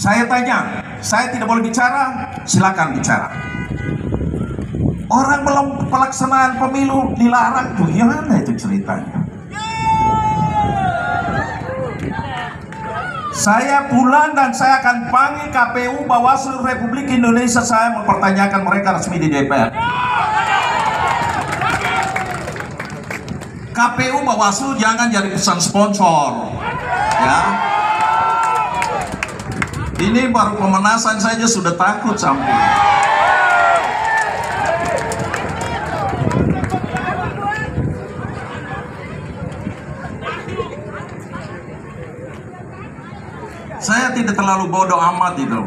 Saya tanya, saya tidak boleh bicara, silakan bicara. Orang belum pelaksanaan pemilu dilarang, gimana itu ceritanya? Saya pulang dan saya akan panggil KPU Bawaslu Republik Indonesia. Saya mempertanyakan mereka resmi di DPR. KPU Bawaslu jangan jadi pesan sponsor, ya. Ini baru pemanasan saja sudah takut sampai. Saya tidak terlalu bodoh amat itu,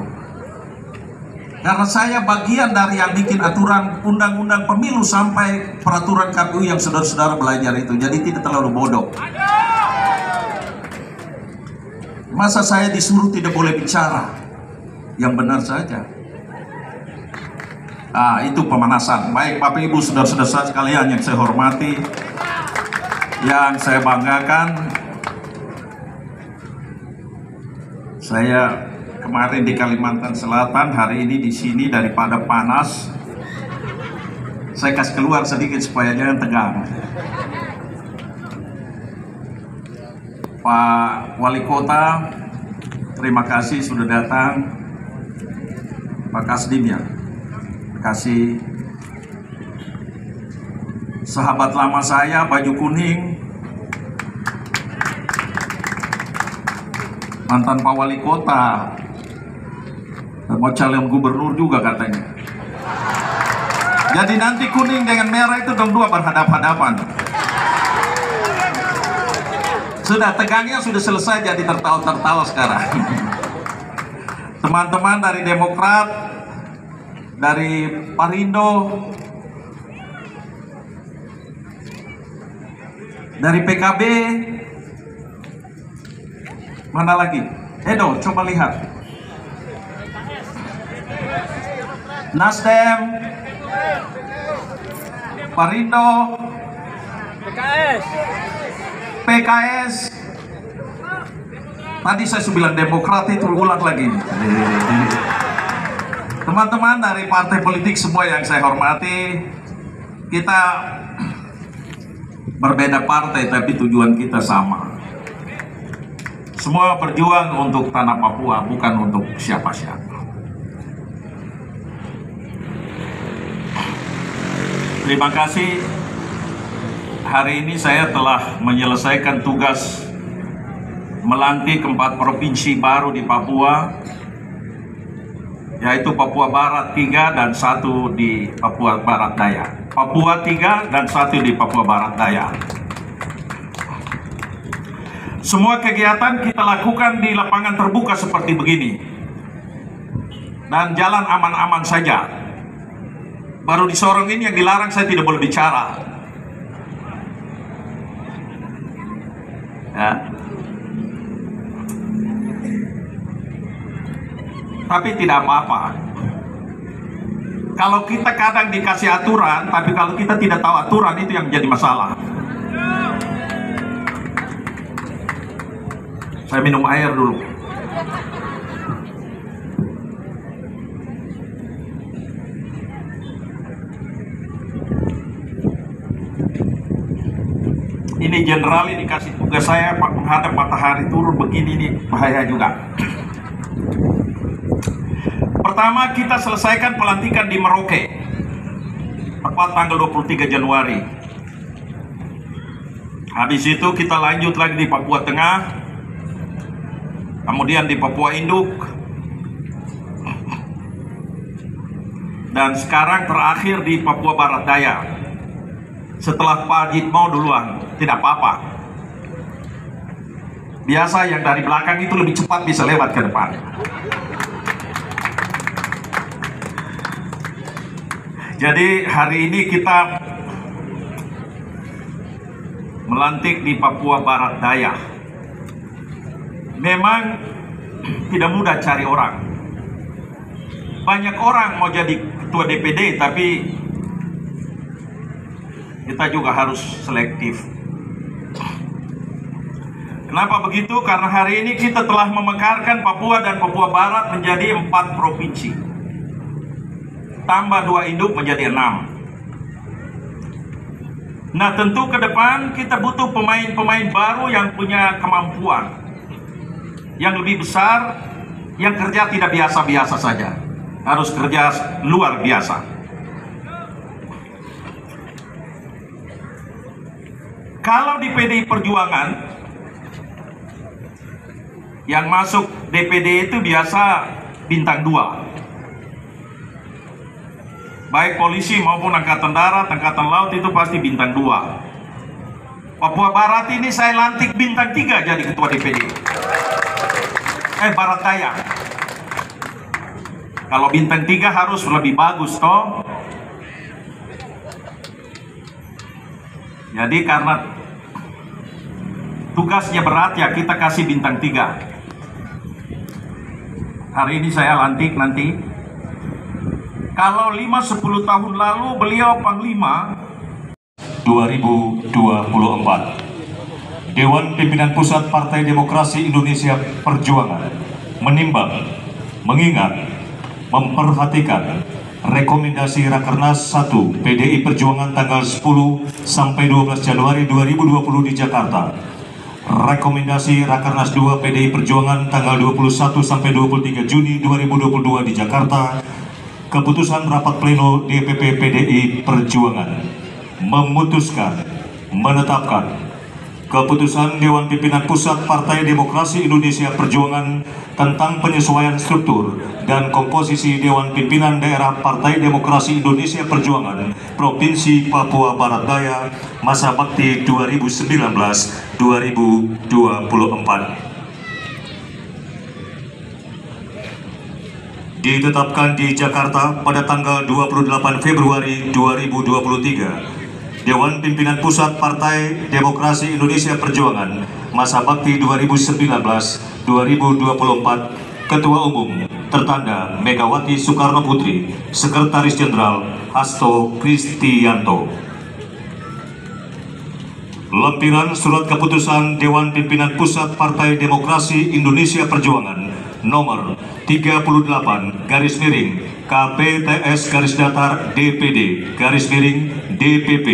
karena saya bagian dari yang bikin aturan undang-undang pemilu sampai peraturan KPU yang saudara-saudara belajar itu, jadi tidak terlalu bodoh. Masa saya disuruh tidak boleh bicara? Yang benar saja. Itu pemanasan. Baik Bapak Ibu, saudara-saudara sekalian yang saya hormati, yang saya banggakan, saya kemarin di Kalimantan Selatan, hari ini di sini daripada panas, saya kasih keluar sedikit supaya jangan tegang. Pak Wali Kota, terima kasih sudah datang. Pak Kasdim ya, terima kasih. Sahabat lama saya, baju kuning, mantan Pak Wali Kota, mau calon gubernur juga katanya. Jadi nanti kuning dengan merah itu dong dua berhadap-hadapan. Sudah, tegangnya sudah selesai, jadi tertawa-tertawa sekarang. Teman-teman dari Demokrat, dari Parindo, dari PKB, mana lagi? Edo, coba lihat. Nasdem, Parindo, PKS. Tadi saya bilang Demokrat, itu ulang lagi. Teman-teman dari partai politik semua yang saya hormati, kita berbeda partai tapi tujuan kita sama. Semua berjuang untuk tanah Papua, bukan untuk siapa-siapa. Terima kasih. Hari ini saya telah menyelesaikan tugas melantik 4 provinsi baru di Papua, yaitu Papua Barat 3 dan 1 di Papua Barat Daya. Papua 3 dan 1 di Papua Barat Daya. Semua kegiatan kita lakukan di lapangan terbuka seperti begini, dan jalan aman-aman saja. Baru di Sorong ini yang dilarang, saya tidak boleh bicara. Ya. Tapi tidak apa-apa. Kalau kita kadang dikasih aturan, tapi kalau kita tidak tahu aturan, itu yang jadi masalah. Saya minum air dulu. Ini jenderal ini kasih tugas saya menghadap matahari turun begini, nih bahaya juga. Pertama, kita selesaikan pelantikan di Merauke tepat tanggal 23 Januari. Habis itu kita lanjut lagi di Papua Tengah, kemudian di Papua Induk, dan sekarang terakhir di Papua Barat Daya. Setelah Pak Ajit mau duluan, tidak apa-apa. Biasa yang dari belakang itu lebih cepat bisa lewat ke depan. Jadi hari ini kita melantik di Papua Barat Daya. Memang tidak mudah cari orang. Banyak orang mau jadi ketua DPD, tapi kita juga harus selektif. Kenapa begitu? Karena hari ini kita telah memekarkan Papua dan Papua Barat menjadi 4 provinsi. Tambah 2 induk menjadi 6. Nah, tentu ke depan kita butuh pemain-pemain baru yang punya kemampuan yang lebih besar, yang kerja tidak biasa-biasa saja, harus kerja luar biasa. Kalau di PDI Perjuangan, yang masuk DPD itu biasa bintang 2. Baik polisi maupun angkatan darat, angkatan laut itu pasti bintang 2. Papua Barat ini saya lantik bintang 3 jadi ketua DPD. Barat Daya. Kalau bintang 3 harus lebih bagus toh. Jadi karena tugasnya berat ya kita kasih bintang 3. Hari ini saya lantik nanti. Kalau 5-10 tahun lalu beliau Panglima. 2024 Dewan Pimpinan Pusat Partai Demokrasi Indonesia Perjuangan menimbang, mengingat, memperhatikan rekomendasi Rakernas 1 PDI Perjuangan tanggal 10 sampai 12 Januari 2020 di Jakarta, rekomendasi Rakernas 2 PDI Perjuangan tanggal 21 sampai 23 Juni 2022 di Jakarta, keputusan rapat pleno DPP PDI Perjuangan memutuskan, menetapkan keputusan Dewan Pimpinan Pusat Partai Demokrasi Indonesia Perjuangan tentang penyesuaian struktur dan komposisi Dewan Pimpinan Daerah Partai Demokrasi Indonesia Perjuangan Provinsi Papua Barat Daya masa bakti 2019-2024. Ditetapkan di Jakarta pada tanggal 28 Februari 2023, Dewan Pimpinan Pusat Partai Demokrasi Indonesia Perjuangan masa bakti 2019-2024, Ketua Umum tertanda Megawati Soekarno Putri, Sekretaris Jenderal Hasto Kristianto. Lempiran Surat Keputusan Dewan Pimpinan Pusat Partai Demokrasi Indonesia Perjuangan nomor 38 garis miring KPTS garis datar DPD garis miring DPP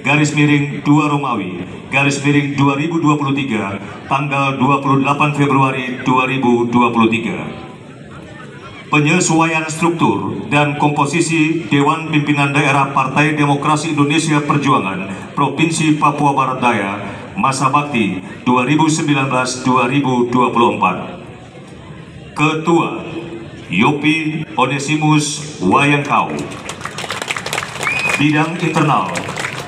garis miring 2 Romawi garis miring 2023 tanggal 28 Februari 2023. Penyesuaian struktur dan komposisi Dewan Pimpinan Daerah Partai Demokrasi Indonesia Perjuangan Provinsi Papua Barat Daya masa bakti 2019-2024. Ketua Yopi Onesimus Wayangkau. Bidang Internal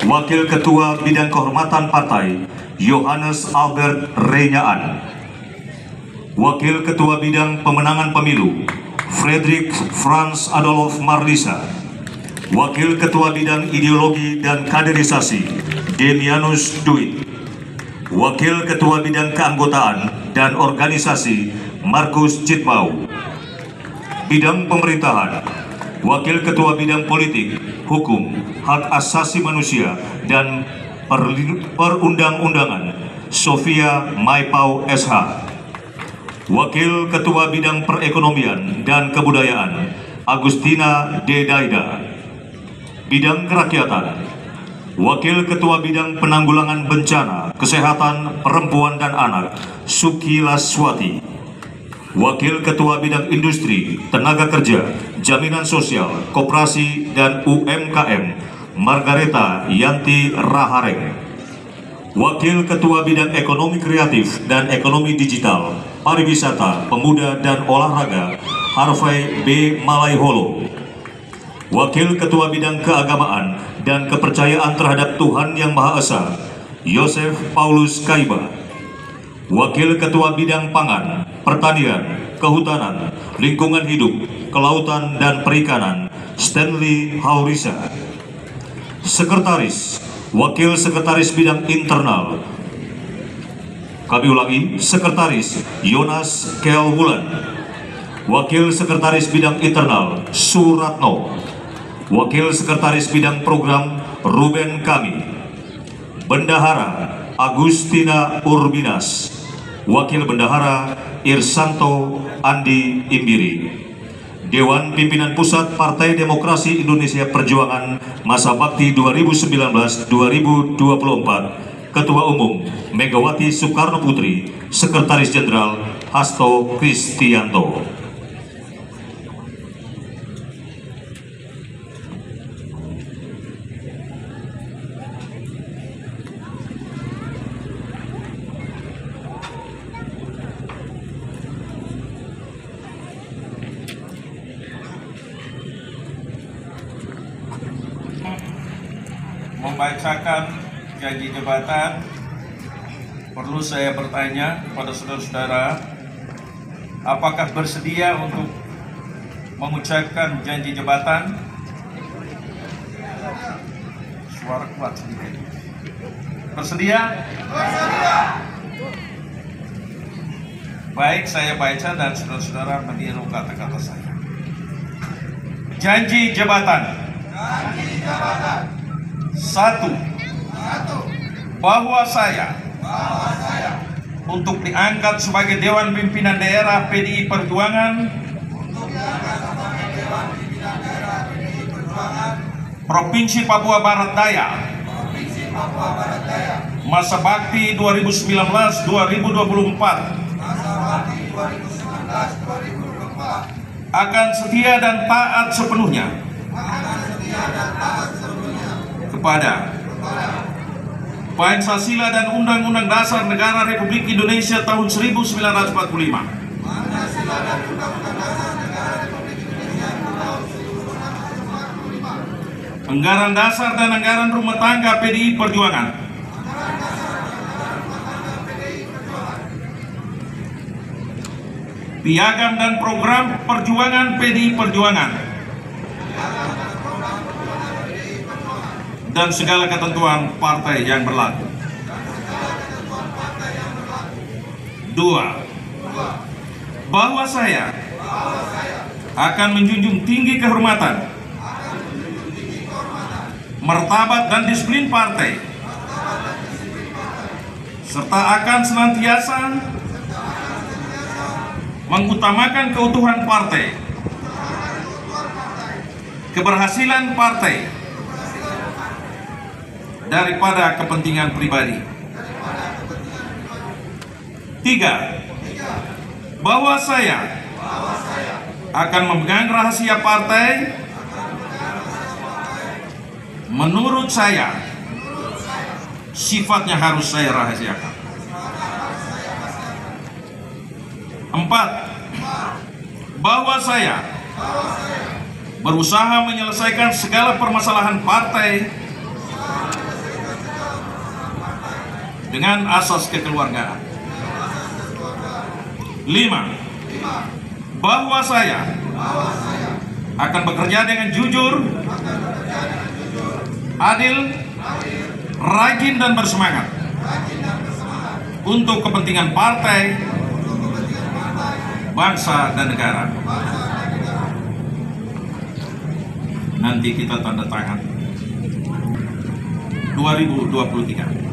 Wakil Ketua Bidang Kehormatan Partai Yohanes Albert Renyaan. Wakil Ketua Bidang Pemenangan Pemilu Frederick Franz Adolf Marlisa. Wakil Ketua Bidang Ideologi dan Kaderisasi Demianus Duit. Wakil Ketua Bidang Keanggotaan dan Organisasi Markus Citbau. Bidang Pemerintahan Wakil Ketua Bidang Politik, Hukum, Hak Asasi Manusia dan Perundang-undangan Sofia Maipau SH. Wakil Ketua Bidang Perekonomian dan Kebudayaan Agustina D. Daida. Bidang Kerakyatan Wakil Ketua Bidang Penanggulangan Bencana, Kesehatan, Perempuan dan Anak Suki Laswati. Wakil Ketua Bidang Industri, Tenaga Kerja, Jaminan Sosial, Koperasi dan UMKM Margareta Yanti Rahareng. Wakil Ketua Bidang Ekonomi Kreatif dan Ekonomi Digital, Pariwisata, Pemuda dan Olahraga Harvey B. Malaiholo. Wakil Ketua Bidang Keagamaan dan Kepercayaan terhadap Tuhan Yang Maha Esa Yosef Paulus Kaiba. Wakil Ketua Bidang Pangan, Pertanian, Kehutanan, Lingkungan Hidup, Kelautan dan Perikanan Stanley Haurisa. Sekretaris, Wakil Sekretaris Bidang Internal, kami ulangi, Sekretaris Yonas Kealwulan. Wakil Sekretaris Bidang Internal Suratno. Wakil Sekretaris Bidang Program Ruben Kami. Bendahara Agustina Urbinas. Wakil Bendahara Irsanto Andi Imbiri. Dewan Pimpinan Pusat Partai Demokrasi Indonesia Perjuangan masa bakti 2019-2024, Ketua Umum Megawati Soekarno Putri, Sekretaris Jenderal Hasto Kristianto. Membacakan janji jabatan, perlu saya bertanya kepada saudara-saudara, apakah bersedia untuk mengucapkan janji jabatan? Suara kuat sedikit. Bersedia? Bersedia. Baik, saya baca dan saudara-saudara meniru kata-kata saya. Janji jabatan. Janji jabatan. Satu, bahwa saya untuk diangkat sebagai Dewan Pimpinan Daerah PDI Perjuangan Provinsi Papua Barat Daya masa bakti 2019-2024 akan setia dan taat sepenuhnya kepada Pancasila dan Undang-Undang Dasar Negara Republik Indonesia tahun 1945, Anggaran Dasar dan Anggaran Rumah Tangga PDI Perjuangan, Piagam dan Program Perjuangan PDI Perjuangan, dan segala ketentuan partai yang berlaku. Dua, bahwa saya akan menjunjung tinggi kehormatan, martabat dan disiplin partai, serta akan senantiasa mengutamakan keutuhan partai, keberhasilan partai daripada kepentingan pribadi. Tiga, bahwa saya akan memegang rahasia partai menurut saya sifatnya harus saya rahasiakan. Empat, bahwa saya berusaha menyelesaikan segala permasalahan partai dengan asas kekeluargaan. Lima, bahwa saya akan bekerja dengan jujur, adil, rajin dan bersemangat untuk kepentingan partai, bangsa dan negara. Nanti kita tanda tangan 2023.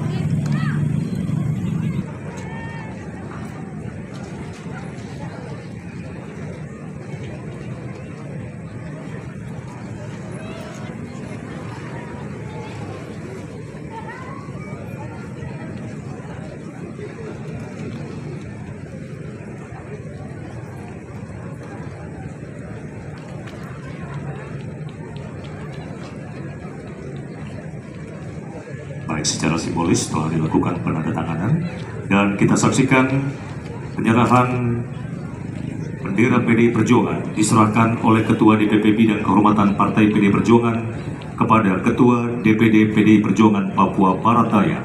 Baik, secara simbolis telah dilakukan penandatanganan dan kita saksikan penyerahan bendera PDI Perjuangan diserahkan oleh Ketua DPP Bidang Kehormatan Partai PDI Perjuangan kepada Ketua DPD PDI Perjuangan Papua Barat Daya.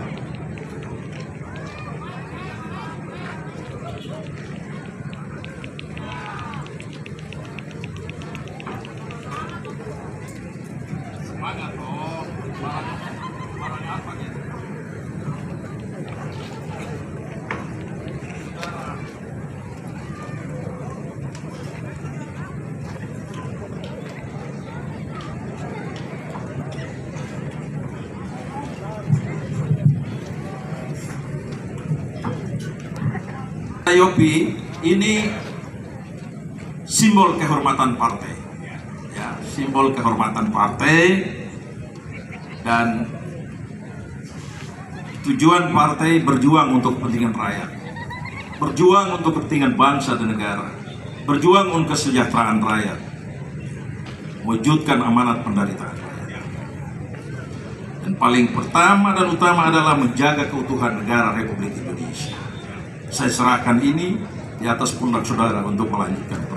Yopi ini simbol kehormatan partai, ya, simbol kehormatan partai, dan tujuan partai berjuang untuk kepentingan rakyat, berjuang untuk kepentingan bangsa dan negara, berjuang untuk kesejahteraan rakyat, mewujudkan amanat penderitaan rakyat. Dan paling pertama dan utama adalah menjaga keutuhan negara Republik Indonesia. Saya serahkan ini di atas pundak saudara untuk melanjutkan.